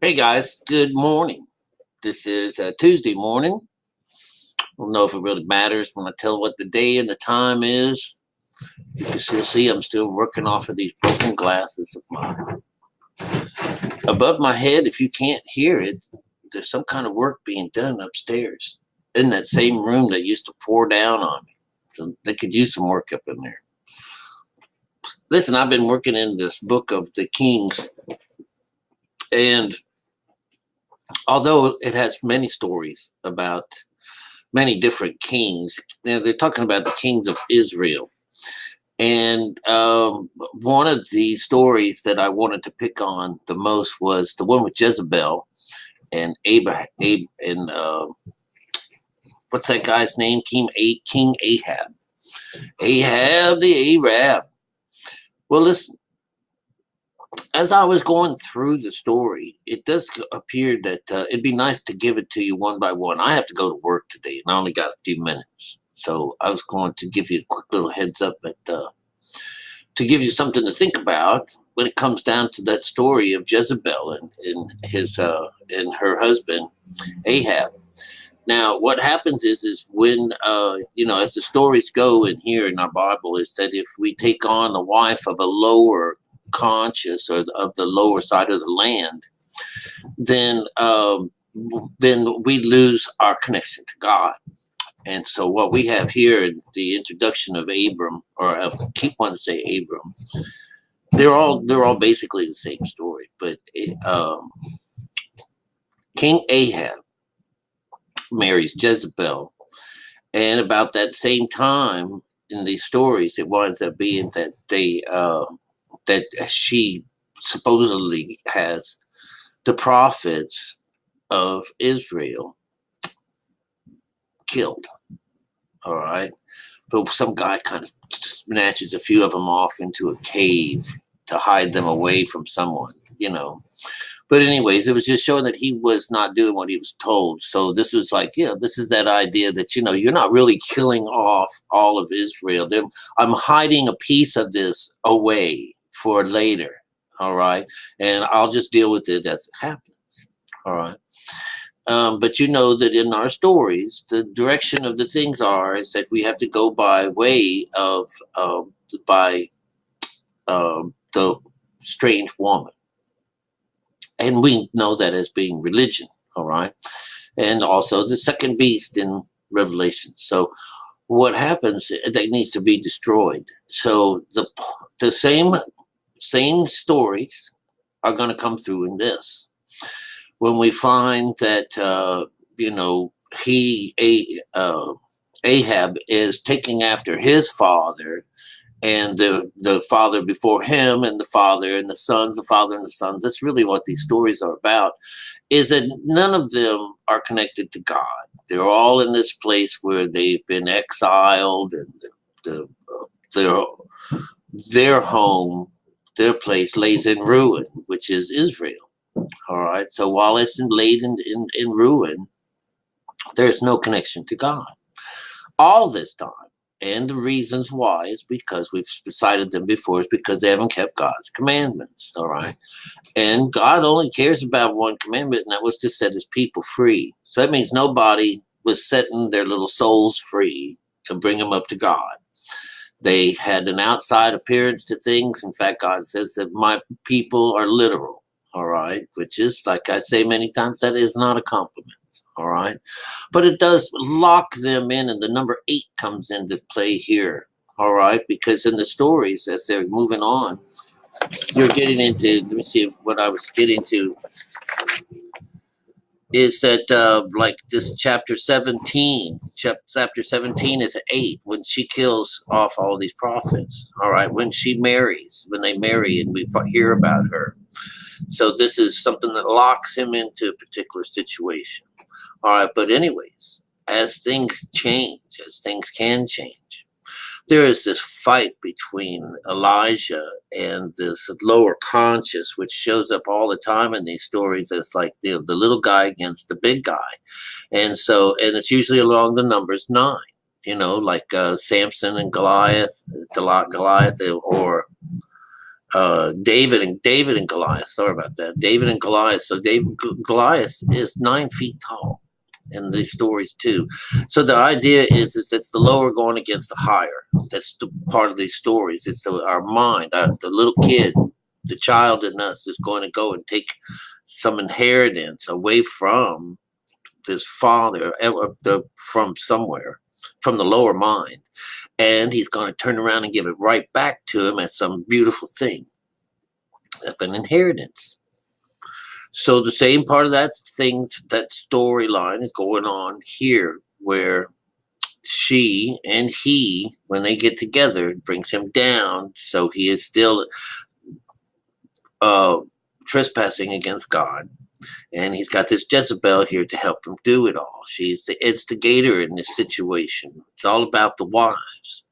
Hey guys, good morning. This is Tuesday morning. I don't know if it really matters when I tell what the day and the time is. You can still see I'm still working off of these broken glasses of mine. Above my head, if you can't hear it, there's some kind of work being done upstairs in that same room that used to pour down on me. So they could use some work up in there. Listen, I've been working in this book of the Kings, and although it has many stories about many different kings. They're talking about the kings of Israel. And one of the stories that I wanted to pick on the most was the one with Jezebel and what's that guy's name? King Ahab. Ahab the Arab. Well, listen, as I was going through the story, it does appear that it'd be nice to give it to you one by one. I have to go to work today, and I only got a few minutes. So I was going to give you a quick little heads up to give you something to think about when it comes down to that story of Jezebel and her husband, Ahab. Now, what happens is when as the stories go in here in our Bible, is that if we take on the wife of a lower conscious or of the lower side of the land, then we lose our connection to God. And so what we have here in the introduction of Abram, or I keep wanting to say Abram, they're all basically the same story. But King Ahab marries Jezebel, and about that same time in these stories, it winds up being that that she supposedly has the prophets of Israel killed. All right. But some guy kind of snatches a few of them off into a cave to hide them away from someone. But anyways, it was just showing that he was not doing what he was told. So this was like, this is that idea that, you're not really killing off all of Israel. I'm hiding a piece of this away for later. All right. And I'll just deal with it as it happens. All right. But you know that in our stories, the direction of the things is that we have to go by way of the strange woman, and we know that as being religion. All right, and also the second beast in Revelation. So what happens? That needs to be destroyed. So the same stories are going to come through in this. When we find that Ahab is taking after his father, and the father before him, and the father and the sons, the father and the sons. That's really what these stories are about. Is that none of them are connected to God. They're all in this place where they've been exiled, and their home, their place lays in ruin, which is Israel. All right. So while it's laid in ruin, there's no connection to God. All this time. And the reasons why is because we've cited them before, is because they haven't kept God's commandments. All right. And God only cares about one commandment, and that was to set his people free. So that means nobody was setting their little souls free to bring them up to God. They had an outside appearance to things. In fact, God says that my people are literal. All right, which is, like I say many times, that is not a compliment. All right, but it does lock them in, and the number 8 comes into play here. All right, because in the stories as they're moving on, you're getting into. Let me see what I was getting to. Is that like this chapter 17? Chapter 17 is 8 when she kills off all these prophets. All right, when she marries, when they marry, and we hear about her. So this is something that locks him into a particular situation. All right, but anyways, as things change, as things can change, there is this fight between Elijah and this lower conscious, which shows up all the time in these stories as like the little guy against the big guy. And it's usually along the numbers 9, like Samson and Goliath, or David and Goliath. Sorry about that. David and Goliath. So Goliath is 9 feet tall in these stories too. So the idea is it's the lower going against the higher. That's the part of these stories. It's our mind, the little kid, the child in us is going to go and take some inheritance away from this father, from somewhere, from the lower mind, and he's going to turn around and give it right back to him as some beautiful thing of an inheritance. So the same part of that thing, that storyline is going on here, where she and he, when they get together, brings him down. So he is still trespassing against God. And he's got this Jezebel here to help him do it all. She's the instigator in this situation. It's all about the wives.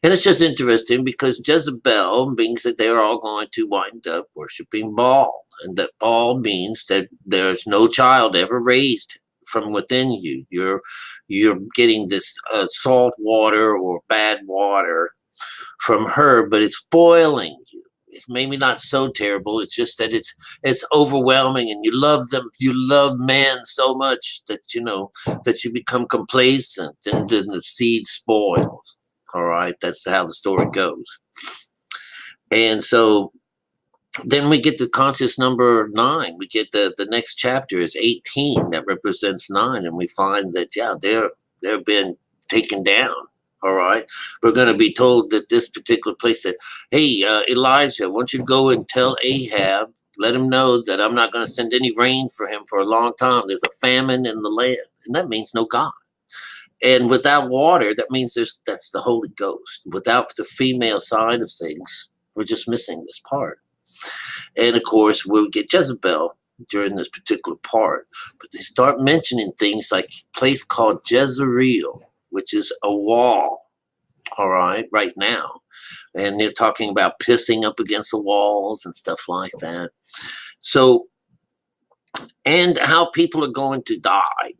And it's just interesting because Jezebel means that they're all going to wind up worshiping Baal. And that Baal means that there's no child ever raised from within you. You're getting this salt water or bad water from her, but it's boiling you. It's maybe not so terrible. It's just that it's overwhelming, and you love them. You love man so much that that you become complacent, and then the seed spoils. All right, that's how the story goes. And so then we get the conscious number 9. We get the next chapter is 18 that represents 9, and we find that they're been taken down. All right, we're going to be told that this particular place that, hey, Elijah, I want you to go and tell Ahab, let him know that I'm not going to send any rain for him for a long time. There's a famine in the land, and that means no God. And without water, that means that's the Holy Ghost. Without the female side of things, we're just missing this part. And of course, we'll get Jezebel during this particular part. But they start mentioning things like a place called Jezreel, which is a wall, all right now. And they're talking about pissing up against the walls and stuff like that. So, and how people are going to die,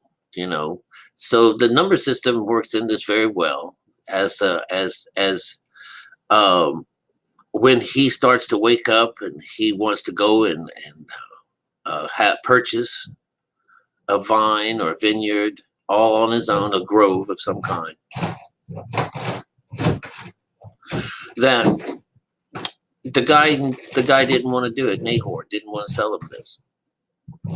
So the number system works in this very well as when he starts to wake up and he wants to go and purchase a vine or a vineyard all on his own, a grove of some kind. That the guy didn't want to do it. Nahor didn't want to sell him this.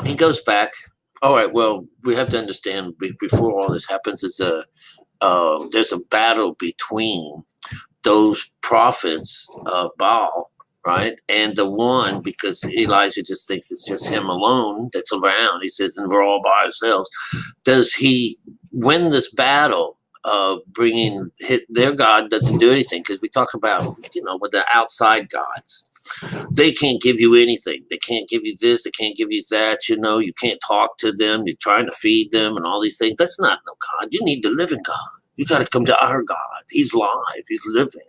He goes back. All right. Well, we have to understand before all this happens is there's a battle between those prophets of Baal, right? And the one, because Elijah just thinks it's just him alone that's around. He says, and we're all by ourselves. Does he win this battle of bringing their God doesn't do anything? Because we talk about, with the outside gods, they can't give you anything. They can't give you this. They can't give you that. You can't talk to them. You're trying to feed them and all these things. That's not no God. You need the living God. You got to come to our God. He's live. He's living.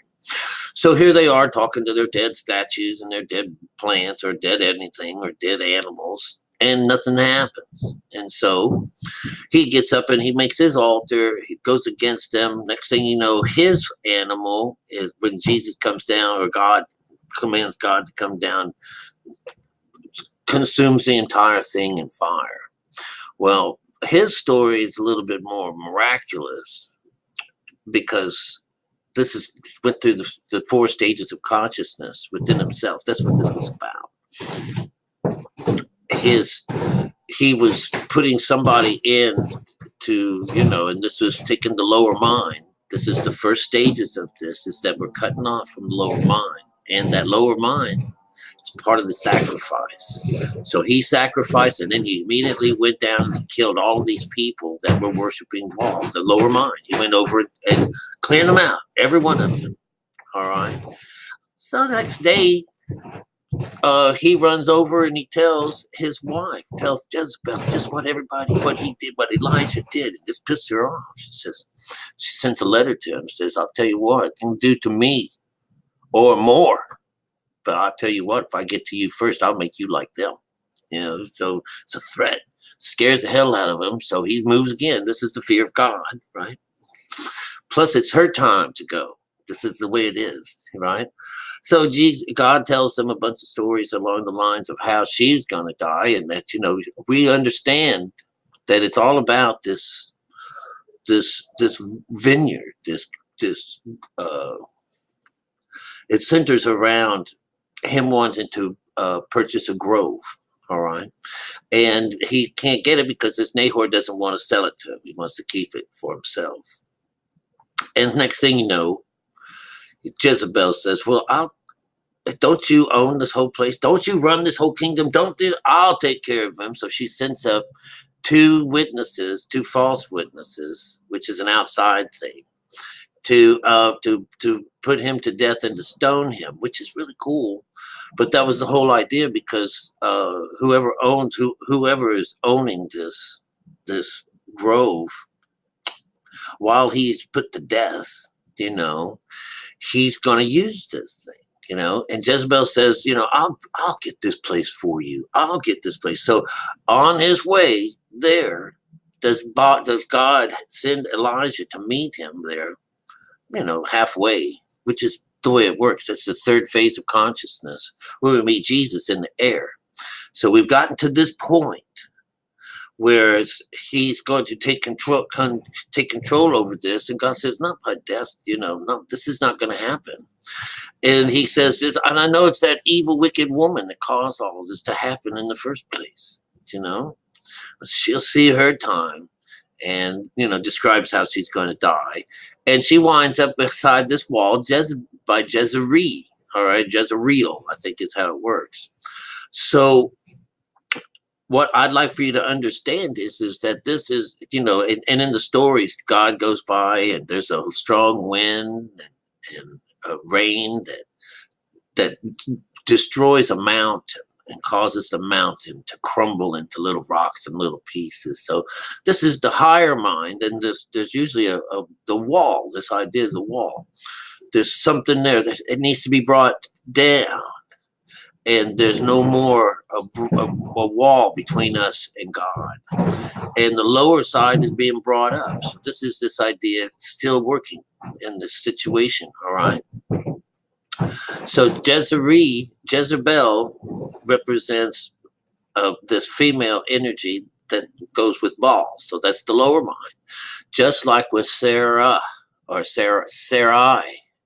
So here they are talking to their dead statues and their dead plants or dead anything or dead animals, and nothing happens. And so he gets up and he makes his altar. He goes against them. Next thing you know, his animal is when Jesus comes down, or God commands God to come down, consumes the entire thing in fire. Well, his story is a little bit more miraculous because this went through the 4 stages of consciousness within himself. That's what this was about. He was putting somebody in to, and this was taking the lower mind. This is the first stages of this, is that we're cutting off from the lower mind. And that lower mind is part of the sacrifice. So he sacrificed, and then he immediately went down and killed all of these people that were worshiping Baal, the lower mind. He went over and cleared them out, every one of them. All right. So the next day, he runs over and he tells his wife, tells Jezebel just what he did, what Elijah did. It just pissed her off. She sends a letter to him, says, I'll tell you what, you can do to me or more. But I'll tell you what, if I get to you first, I'll make you like them. So it's a threat. Scares the hell out of him. So he moves again. This is the fear of God, right? Plus, it's her time to go. This is the way it is, right? So God tells them a bunch of stories along the lines of how she's going to die, and that we understand that it's all about this vineyard, this uh, it centers around him wanting to purchase a grove. All right, and he can't get it because his Nahor doesn't want to sell it to him. He wants to keep it for himself. And next thing you know, Jezebel says, "Well, don't you own this whole place? Don't you run this whole kingdom? I'll take care of him." So she sends up two false witnesses, which is an outside thing, to put him to death and to stone him, which is really cool. But that was the whole idea, because whoever is owning this grove, while he's put to death, he's going to use this thing. And Jezebel says, I'll get this place for you. I'll get this place. So on his way there, does God send Elijah to meet him there, halfway, which is the way it works. That's the third phase of consciousness, where we meet Jesus in the air. So we've gotten to this point where he's going to take control over this, and God says, not by death, no, this is not going to happen. And he says this, and I know it's that evil, wicked woman that caused all of this to happen in the first place. She'll see her time, and describes how she's going to die, and she winds up beside this wall by Jezreel. All right, Jezreel, I think is how it works. So what I'd like for you to understand is that this is, and in the stories, God goes by, and there's a strong wind and rain that destroys a mountain and causes the mountain to crumble into little rocks and little pieces. So this is the higher mind, and there's usually the wall, this idea of the wall. There's something there that it needs to be brought down, and there's no more a wall between us and God. And the lower side is being brought up. So this idea still working in this situation, all right? So Jezebel represents this female energy that goes with Baal. So that's the lower mind. Just like with Sarai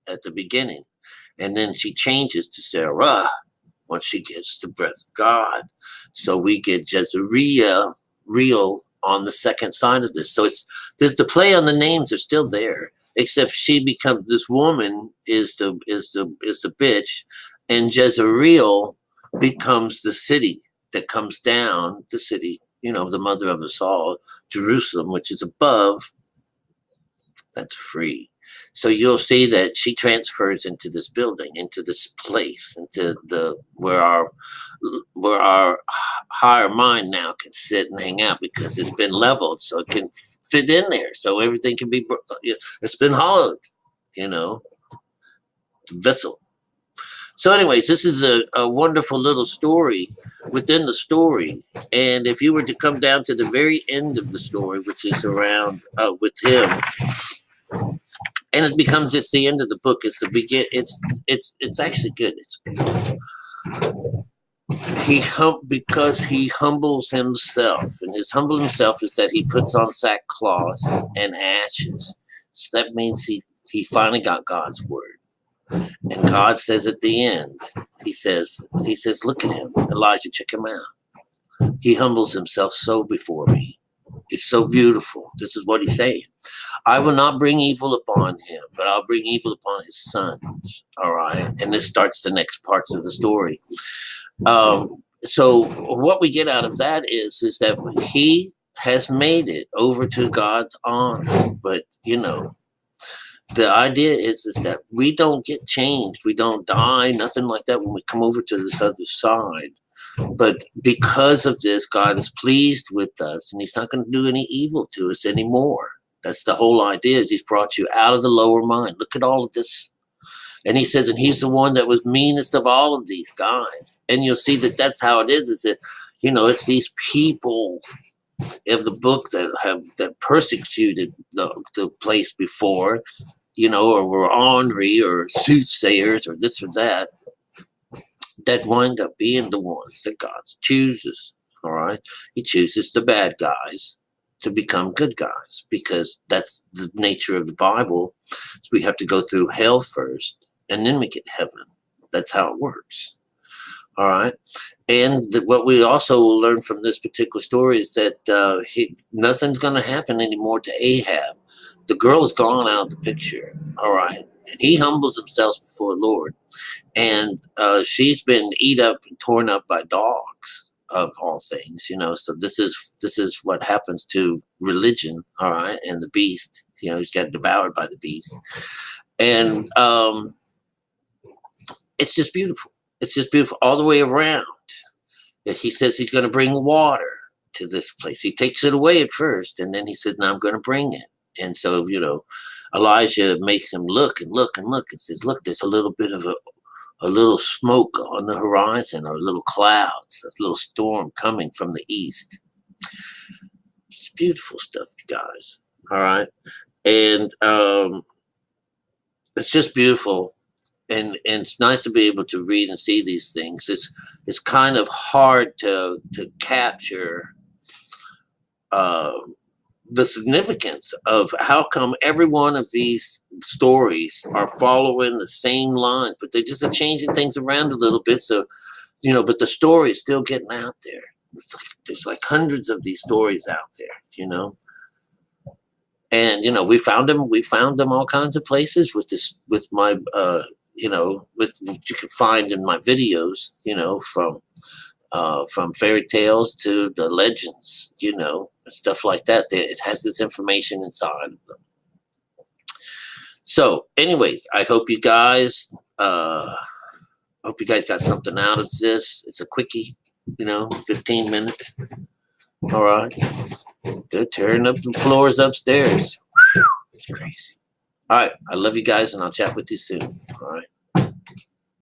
at the beginning. And then she changes to Sarah once she gets the breath of God. So we get Jezreel on the second side of this. So it's the play on the names are still there, except she becomes, this woman is the bitch, and Jezreel becomes the city that comes down, the city, the mother of us all, Jerusalem, which is above, that's free. So you'll see that she transfers into this building, into this place, into where our higher mind now can sit and hang out, because it's been leveled, so it can fit in there. So everything can be, it's been hollowed, vessel. So anyways, this is a wonderful little story within the story. And if you were to come down to the very end of the story, which is around with him, and it's the end of the book. It's the begin. It's actually good. It's beautiful. Because he humbles himself, and his humble himself is that he puts on sackcloth and ashes. So that means he finally got God's word. And God says at the end, he says, look at him, Elijah, check him out. He humbles himself so before me. It's so beautiful. This is what he's saying. I will not bring evil upon him, but I'll bring evil upon his sons. All right. And this starts the next parts of the story. So what we get out of that is that he has made it over to God's honor. But, the idea is that we don't get changed. We don't die, nothing like that when we come over to this other side. But because of this, God is pleased with us, and he's not going to do any evil to us anymore. That's the whole idea, is he's brought you out of the lower mind. Look at all of this. And he says, and he's the one that was meanest of all of these guys. And you'll see that that's how it is. It's that, it's these people of the book that persecuted the place before. or were ornery or soothsayers or this or that wind up being the ones that God chooses. All right. He chooses the bad guys to become good guys because that's the nature of the Bible. So we have to go through hell first and then we get heaven. That's how it works. All right. And what we also learn from this particular story is that nothing's going to happen anymore to Ahab. The girl is gone out of the picture. All right. And he humbles himself before the Lord. And she's been eat up and torn up by dogs of all things, so this is what happens to religion. All right. And the beast, he's got devoured by the beast. And it's just beautiful. It's just beautiful all the way around. He says he's going to bring water to this place. He takes it away at first, and then he says, "Now I'm going to bring it." And so, Elijah makes him look and look and look and says, "Look, there's a little bit of a little smoke on the horizon, or little clouds, a little storm coming from the east." It's beautiful stuff, you guys. All right. And it's just beautiful. And it's nice to be able to read and see these things. It's kind of hard to capture the significance of how come every one of these stories are following the same lines, but they're just changing things around a little bit. So, but the story is still getting out there. There's like hundreds of these stories out there, and we found them all kinds of places with my with what you can find in my videos, from fairy tales to the legends, stuff like that. It has this information inside of them. So, anyways, I hope you guys got something out of this. It's a quickie, 15 minutes. All right. They're tearing up the floors upstairs. It's crazy. All right. I love you guys, and I'll chat with you soon. All right.